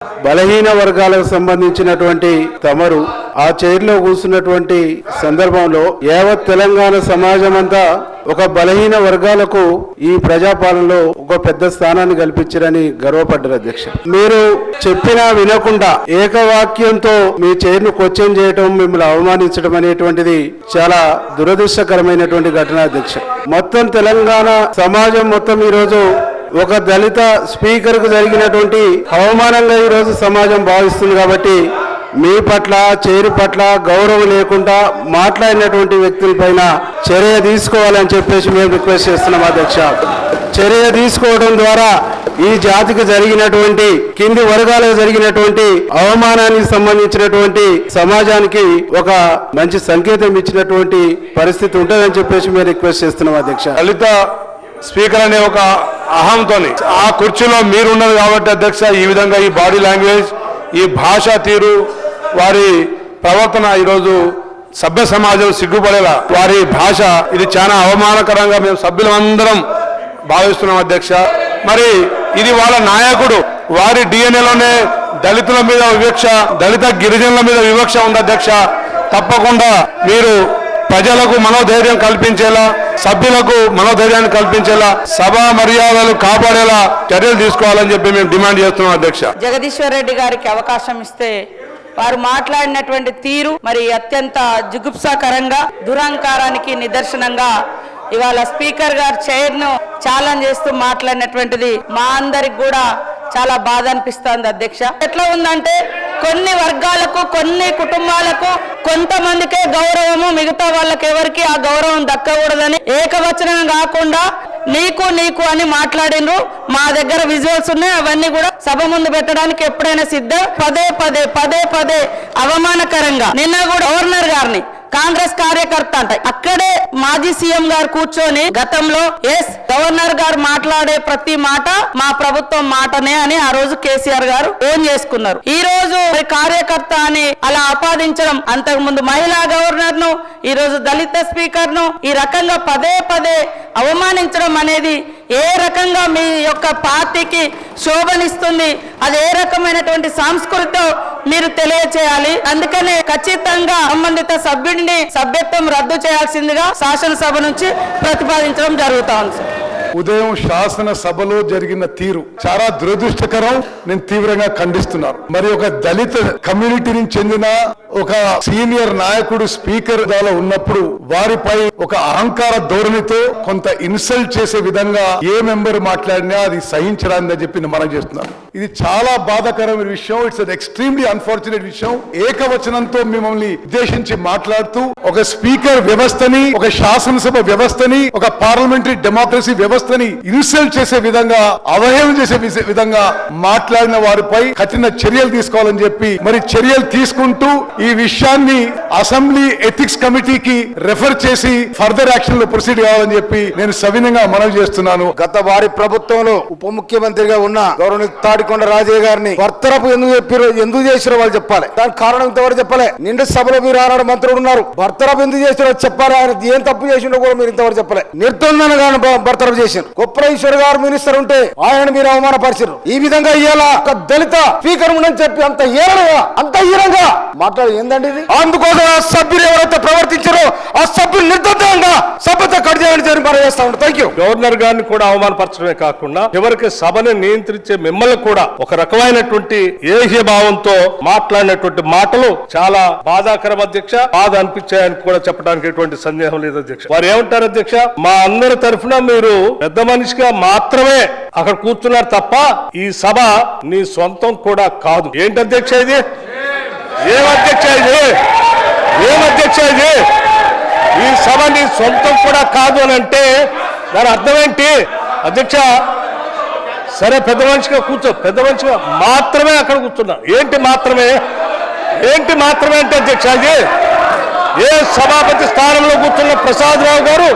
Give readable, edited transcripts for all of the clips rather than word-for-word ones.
బలహీన వర్గాలకు సంబంధించినటువంటి తమరు ఆ చైర్లో కూర్చున్నటువంటి సందర్భంలో యావత్ తెలంగాణ సమాజం అంతా ఒక బలహీన వర్గాలకు ఈ ప్రజాపాలనలో ఒక పెద్ద స్థానాన్ని కల్పించారని గర్వపడ్డారు అధ్యక్ష. మీరు చెప్పినా వినకుండా ఏకవాక్యంతో మీ చైర్ను క్వశ్చన్ చేయటం, మిమ్మల్ని అవమానించడం అనేటువంటిది చాలా దురదృష్టకరమైనటువంటి ఘటన అధ్యక్ష. మొత్తం తెలంగాణ సమాజం మొత్తం ఈరోజు ఒక దళిత స్పీకర్ కు జరిగినటువంటి అవమానంగా ఈరోజు సమాజం భావిస్తుంది. కాబట్టి మీ పట్ల చైరు పట్ల గౌరవం లేకుండా మాట్లాడినటువంటి వ్యక్తులపైన చర్య తీసుకోవాలని చెప్పేసి మేము రిక్వెస్ట్ చేస్తున్నాం అధ్యక్ష. చర్య తీసుకోవడం ద్వారా ఈ జాతికి జరిగినటువంటి కింది వర్గాలకు జరిగినటువంటి అవమానానికి సంబంధించినటువంటి సమాజానికి ఒక మంచి సంకేతం ఇచ్చినటువంటి పరిస్థితి ఉంటుందని చెప్పేసి మేము రిక్వెస్ట్ చేస్తున్నాం అధ్యక్ష. దళిత స్పీకర్ అనే ఒక అహంతోని ఆ కుర్చీలో మీరున్నది కాబట్టి అధ్యక్ష ఈ విధంగా ఈ బాడీ లాంగ్వేజ్, ఈ భాషా తీరు, వారి ప్రవర్తన ఈరోజు సభ్య సమాజం సిగ్గుపడేలా వారి భాష ఇది చాలా అవమానకరంగా మేము సభ్యులందరం భావిస్తున్నాం అధ్యక్ష. మరి ఇది వాళ్ళ నాయకుడు, వారి డిఎన్ఏలోనే దళితుల మీద వివక్ష, దళిత గిరిజనుల మీద వివక్ష ఉంది అధ్యక్ష. తప్పకుండా మీరు ప్రజలకు మనోధైర్యం కల్పించేలా, సభ్యులకు మనోధైర్యాన్ని కల్పించేలా, సభా మర్యాదలు కాపాడేలా చర్యలు తీసుకోవాలని చెప్పి మేము డిమాండ్ చేస్తున్నాం అధ్యక్ష. జగదీశ్వర్ రెడ్డి గారికి అవకాశం ఇస్తే వారు మాట్లాడినటువంటి తీరు మరి అత్యంత జుగుప్సాకరంగా, దురహంకారానికి నిదర్శనంగా ఇవాళ స్పీకర్ గారు చైర్ను ఛాలెంజ్ చేస్తూ మాట్లాడినటువంటిది మా అందరికి కూడా చాలా బాధ అనిపిస్తుంది అధ్యక్ష. ఎట్లా ఉందంటే కొన్ని వర్గాలకు, కొన్ని కుటుంబాలకు, కొంతమందికే గౌరవము, మిగతా వాళ్ళకి ఎవరికి ఆ గౌరవం దక్కకూడదని ఏకవచనం కాకుండా నీకు నీకు అని మాట్లాడినరు. మా దగ్గర విజువల్స్ ఉన్నాయి, అవన్నీ కూడా సభ ముందు పెట్టడానికి ఎప్పుడైనా సిద్ధం. పదే పదే పదే పదే అవమానకరంగా నిన్న కూడా గవర్నర్ గారిని కాంగ్రెస్ కార్యకర్త అంట అక్కడే మాజీ సీఎం గారు కూర్చొని గతంలో గవర్నర్ గారు మాట్లాడే ప్రతి మాట మా ప్రభుత్వం మాటనే అని ఆ రోజు కేసీఆర్ గారు ఓన్ చేసుకున్నారు. ఈ రోజు కార్యకర్త అని అలా ఆపాదించడం, అంతకు ముందు మహిళా గవర్నర్ ను, ఈ రోజు దళిత స్పీకర్ ను ఈ రకంగా పదే పదే అవమానించడం అనేది ఏ రకంగా మీ యొక్క పార్టీకి శోభనిస్తుంది, అది ఏ రకమైనటువంటి సంస్కృతితో మీరు తెలియచేయాలి. అందుకనే ఖచ్చితంగా సంబంధిత సభ్యుడిని సభ్యత్వం రద్దు చేయాల్సిందిగా శాసనసభ నుంచి ప్రతిపాదించడం జరుగుతోంది. ఉదయం శాసనసభలో జరిగిన తీరు చాలా దురదృష్టకరం. నేను తీవ్రంగా ఖండిస్తున్నాను. మరి ఒక దళిత కమ్యూనిటీని చెందిన ఒక సీనియర్ నాయకుడు స్పీకర్ దాలో ఉన్నప్పుడు వారిపై ఒక అహంకార ధోరణితో కొంత ఇన్సల్ట్ చేసే విధంగా ఏ మెంబర్ మాట్లాడినా అది సహించరాదని చెప్పి మనం చేస్తున్నాను. ఇది చాలా బాధాకరమైన విషయం. ఇట్స్ అన్ ఎక్స్ట్రీమ్లీ అన్ఫార్చునేట్ విషయం. ఏకవచనంతో మిమ్మల్ని ఉద్దేశించి మాట్లాడుతూ ఒక స్పీకర్ వ్యవస్థని, ఒక శాసనసభ వ్యవస్థని, ఒక పార్లమెంటరీ డెమోక్రసీ వ్యవస్థని ఇన్సల్ట్ చేసే విధంగా, అవహేళన చేసే విధంగా మాట్లాడిన వారిపై కఠిన చర్యలు తీసుకోవాలని చెప్పి మరి చర్యలు తీసుకుంటూ ఈ విషయాన్ని అసెంబ్లీ ఎథిక్స్ కమిటీకి రెఫర్ చేసి ఫర్దర్ యాక్షన్ లో ప్రొసీడ్ కావాలని చెప్పి నేను సవినంగా మనవి చేస్తున్నాను. గత వారి ప్రభుత్వంలో ఉప ముఖ్యమంత్రిగా ఉన్న గౌరవనీయ తాడికొండ రాజయ్య గారిని భర్తరపు ఎందుకు చేసిరో వాళ్ళు చెప్పాలి. దానికి కారణం ఇంతవరకు చెప్పలే. నిండు సభలో మీరు ఆనాడు మంత్రులు ఉన్నారు, భర్తరపు ఎందుకు చేసిరో చెప్పాలి. ఆయన ఏం తప్పు చేసిండో కూడా మీరు ఇంతవరకు చెప్పలే. నిర్బంధనగా భర్తరపు చేశారు. కొప్పరేశ్వర్ గారు మినిస్టర్ ఉంటే ఆయన మీరు అవమానపరిచారు. ఈ విధంగా ఇవాళ ఒక దళిత స్పీకర్ ఉండని చెప్పి అంత హీనంగా, అంత హీనంగా మాట్లాడి ఏందండి ఇది? అందుకోసం ఆ సభ్యులు ఎవరైతే ప్రవర్తించారో ఆ సభ్యులు నిర్బంధంగా సభ్యత కట్ చేయాలని మనం చేస్తా ఉంటాం. Thank you. గవర్నర్ గారిని కూడా అవమానపరచడమే కాకుండా ఎవరికి సభను నియంత్రించే మిమ్మల్ని కూడా ఒక రకమైనటువంటి ఏహ్య భావంతో మాట్లాడినటువంటి మాటలు చాలా బాధాకరం అధ్యక్ష. బాధ అనిపించాయని కూడా చెప్పడానికి ఎటువంటి సందేహం లేదు అధ్యక్ష. వారు ఏమంటారు అధ్యక్ష, మా అందరి తరఫున మీరు పెద్ద మనిషిగా మాత్రమే అక్కడ కూర్చున్నారు తప్ప ఈ సభ నీ సొంతం కూడా కాదు. ఏంటి అధ్యక్ష ఇది? ఏమధ్యక్ష ఇది? ఏమధ్యక్ష ఇది? ఈ సభ నీ సొంతం కూడా కాదు అని అంటే దాని అర్థం ఏంటి అధ్యక్ష? సరే పెద్ద మనిషిగా కూర్చో, పెద్ద మనిషిగా మాత్రమే అక్కడ కూర్చున్నా. ఏంటి మాత్రమే? ఏంటి మాత్రమే అంటే అధ్యక్ష ఇది? ఏ సభాపతి స్థానంలో కూర్చున్న ప్రసాద్ రావు గారు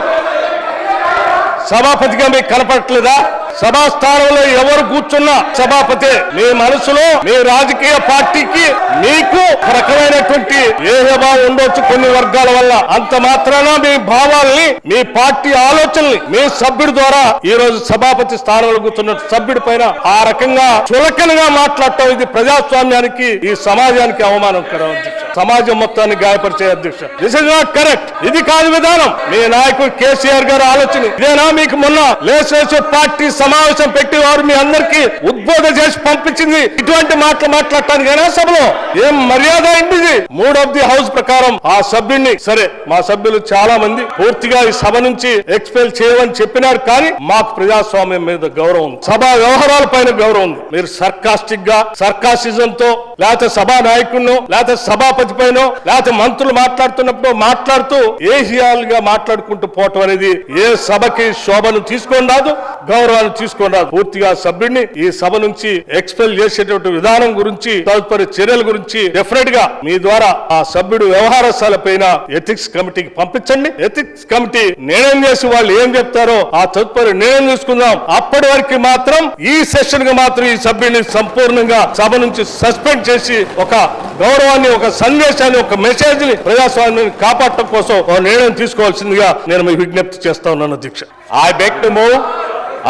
సభాపతిగా మీకు కనపడట్లేదా? సభాస్థానంలో ఎవరు కూర్చున్నా సభాపతి మీ మనసులో మీ రాజకీయ పార్టీకి మీకు ఒక రకమైనటువంటి ఏహభావం ఉండొచ్చు కొన్ని వర్గాల వల్ల. అంత మాత్రాన మీ భావాల్ని మీ పార్టీ ఆలోచనల్ని మీ సభ్యుడి ద్వారా ఈ రోజు సభాపతి స్థానంలో కూర్చున్న సభ్యుడి పైన ఆ రకంగా చులకనగా మాట్లాడటం ఇది ప్రజాస్వామ్యానికి ఈ సమాజానికి అవమానకరం అధ్యక్ష. సమాజం మొత్తాన్ని గాయపరిచే అధ్యక్ష. This is not correct. ఇది కాదు విధానం. మీ నాయకుడు కేసీఆర్ గారు ఆలోచన ఇదేనా? మీకు మొన్న లెజిస్లేటివ్ పార్టీ సమావేశం పెట్టి వారు మీ అందరికీ ఉద్బోధన చేసి పంపించింది ఇటువంటి మాటలు మాట్లాడటానికైనా సభలో ఏం మర్యాద అయింది? మూడ్ ఆఫ్ ది హౌస్ ప్రకారం ఆ సభ్యుడిని సరే మా సభ్యులు చాలా మంది పూర్తిగా ఈ సభ నుంచి ఎక్స్పెల్ చేయమని చెప్పినారు. కానీ మాకు ప్రజాస్వామ్యం మీద గౌరవం ఉంది, సభా వ్యవహారాల పైన గౌరవం ఉంది. మీరు సర్కాస్టిక్ గా సర్కాసిజం తో లేకపోతే సభా నాయకుడినో లేకపోతే సభాపతి పైన లేకపోతే మంత్రులు మాట్లాడుతున్నప్పుడు మాట్లాడుతూ ఏహియాలుగా మాట్లాడుకుంటూ పోవటం అనేది ఏ సభకి శోభను తీసుకొని రాదు, గౌరవాన్ని తీసుకొని రాదు. పూర్తిగా సభ్యుడిని ఈ సభ నుంచి ఎక్స్పెల్ చేసేటువంటి విధానం గురించి తదుపరి చర్యల గురించి డెఫినెట్ గా మీ ద్వారా ఆ సభ్యుడు వ్యవహారశాల పైన ఎథిక్స్ కమిటీకి పంపించండి. ఎథిక్స్ కమిటీ నిర్ణయం చేసి వాళ్ళు ఏం చెప్తారో ఆ తదుపరి నిర్ణయం తీసుకుందాం. అప్పటి వరకు మాత్రం ఈ సెషన్ గా మాత్రం ఈ సభ్యుడిని సంపూర్ణంగా సభ నుంచి సస్పెండ్ చేసి ఒక గౌరవాన్ని ఒక సందేశాన్ని ఒక మెసేజ్ ని ప్రజాస్వామ్యాన్ని కాపాడటం కోసం ఒక నిర్ణయం తీసుకోవాల్సిందిగా నేను మీ విజ్ఞప్తి చేస్తా ఉన్నాను అధ్యక్ష. I beg to move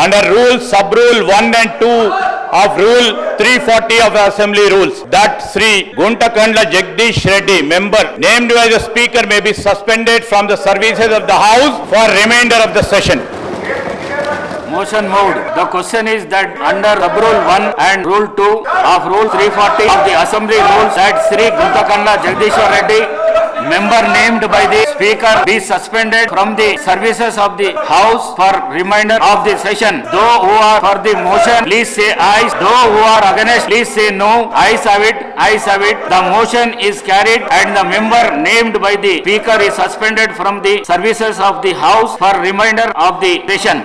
under rule sub-rule 1 and 2 of rule 340 of Assembly rules that Sri Guntakandla Jagdish Reddy, member named by the speaker, may be suspended from the services of the house for remainder of the session. Motion moved. The question is that under sub-rule 1 and rule 2 of rule 340 of the Assembly rules that Sri Guntakandla Jagdish Reddy, member named by the speaker, be suspended from the services of the house for remainder of the session. Those who are for the motion, please say aye. Those who are against, please say no. Ayes have it. Ayes have it. The motion is carried and the member named by the speaker is suspended from the services of the house for remainder of the session.